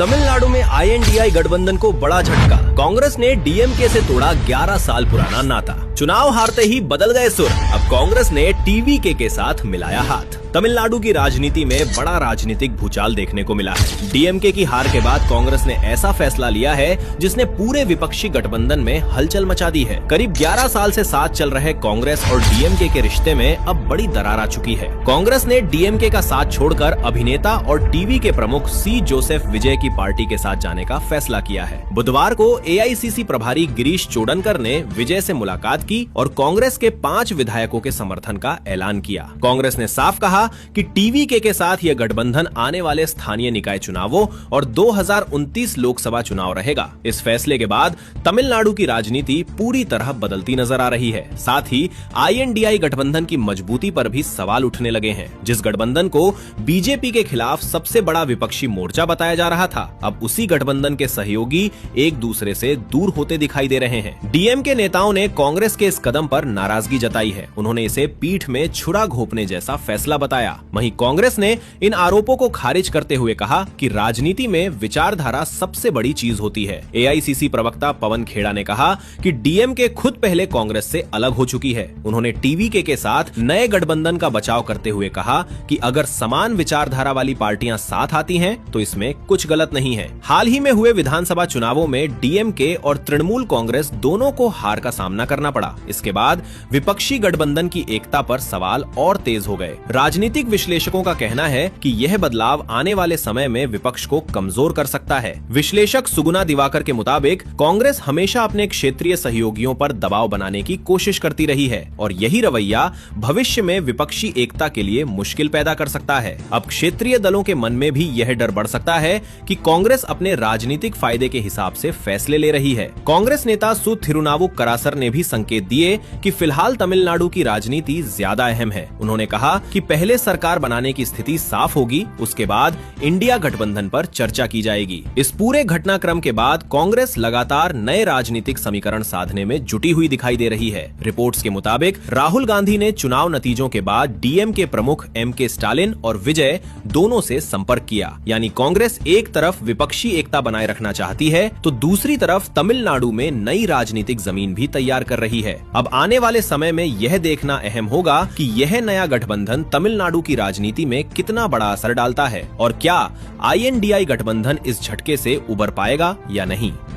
तमिलनाडु में आईएनडीआई गठबंधन को बड़ा झटका। कांग्रेस ने डीएमके से तोड़ा 11 साल पुराना नाता। चुनाव हारते ही बदल गए सुर। अब कांग्रेस ने टीवीके के साथ मिलाया हाथ। तमिलनाडु की राजनीति में बड़ा राजनीतिक भूचाल देखने को मिला है। डीएमके की हार के बाद कांग्रेस ने ऐसा फैसला लिया है जिसने पूरे विपक्षी गठबंधन में हलचल मचा दी है। करीब 11 साल से साथ चल रहे कांग्रेस और डीएमके के रिश्ते में अब बड़ी दरार आ चुकी है। कांग्रेस ने डीएमके का साथ छोड़कर अभिनेता और टीवी के प्रमुख सी जोसेफ विजय की पार्टी के साथ जाने का फैसला किया है। बुधवार को एआईसीसी प्रभारी गिरीश चोडनकर ने विजय से मुलाकात की और कांग्रेस के 5 विधायकों के समर्थन का ऐलान किया। कांग्रेस ने साफ कहा कि टीवीके के साथ यह गठबंधन आने वाले स्थानीय निकाय चुनावों और 2029 लोकसभा चुनाव रहेगा। इस फैसले के बाद तमिलनाडु की राजनीति पूरी तरह बदलती नजर आ रही है। साथ ही आईएनडीआई गठबंधन की मजबूती पर भी सवाल उठने लगे हैं। जिस गठबंधन को बीजेपी के खिलाफ सबसे बड़ा विपक्षी मोर्चा बताया जा रहा था, अब उसी गठबंधन के सहयोगी एक दूसरे से दूर होते दिखाई दे रहे हैं। डीएमके नेताओं ने कांग्रेस के इस कदम पर नाराजगी जताई है। उन्होंने इसे पीठ में छुरा घोंपने जैसा फैसला बताया। वहीं कांग्रेस ने इन आरोपों को खारिज करते हुए कहा कि राजनीति में विचारधारा सबसे बड़ी चीज होती है। एआईसीसी प्रवक्ता पवन खेड़ा ने कहा कि डीएमके खुद पहले कांग्रेस से अलग हो चुकी है। उन्होंने टीवीके के साथ नए गठबंधन का बचाव करते हुए कहा कि अगर समान विचारधारा वाली पार्टियां साथ आती हैं तो इसमें कुछ गलत नहीं है। हाल ही में हुए विधानसभा चुनावों में डीएमके और तृणमूल कांग्रेस दोनों को हार का सामना करना पड़ा। इसके बाद विपक्षी गठबंधन की एकता पर सवाल और तेज हो गए। राजनीतिक विश्लेषकों का कहना है कि यह बदलाव आने वाले समय में विपक्ष को कमजोर कर सकता है। विश्लेषक सुगुना दिवाकर के मुताबिक कांग्रेस हमेशा अपने क्षेत्रीय सहयोगियों पर दबाव बनाने की कोशिश करती रही है और यही रवैया भविष्य में विपक्षी एकता के लिए मुश्किल पैदा कर सकता है। अब क्षेत्रीय दलों के मन में भी यह डर बढ़ सकता है कि कांग्रेस अपने राजनीतिक फायदे के हिसाब से फैसले ले रही है। कांग्रेस नेता सु थिरुनावुकरासर ने भी संकेत दिए कि फिलहाल तमिलनाडु की राजनीति ज्यादा अहम है। उन्होंने कहा कि पहले सरकार बनाने की स्थिति साफ होगी, उसके बाद इंडिया गठबंधन पर चर्चा की जाएगी। इस पूरे घटनाक्रम के बाद कांग्रेस लगातार नए राजनीतिक समीकरण साधने में जुटी हुई दिखाई दे रही है। रिपोर्ट्स के मुताबिक राहुल गांधी ने चुनाव नतीजों के बाद डीएमके प्रमुख एमके स्टालिन और विजय दोनों से संपर्क किया। यानी कांग्रेस एक तरफ विपक्षी एकता बनाए रखना चाहती है तो दूसरी तरफ तमिलनाडु में नई राजनीतिक जमीन भी तैयार कर रही है। अब आने वाले समय में यह देखना अहम होगा कि यह नया गठबंधन तमिलनाडु की राजनीति में कितना बड़ा असर डालता है और क्या आईएनडीआई गठबंधन इस झटके से उबर पाएगा या नहीं।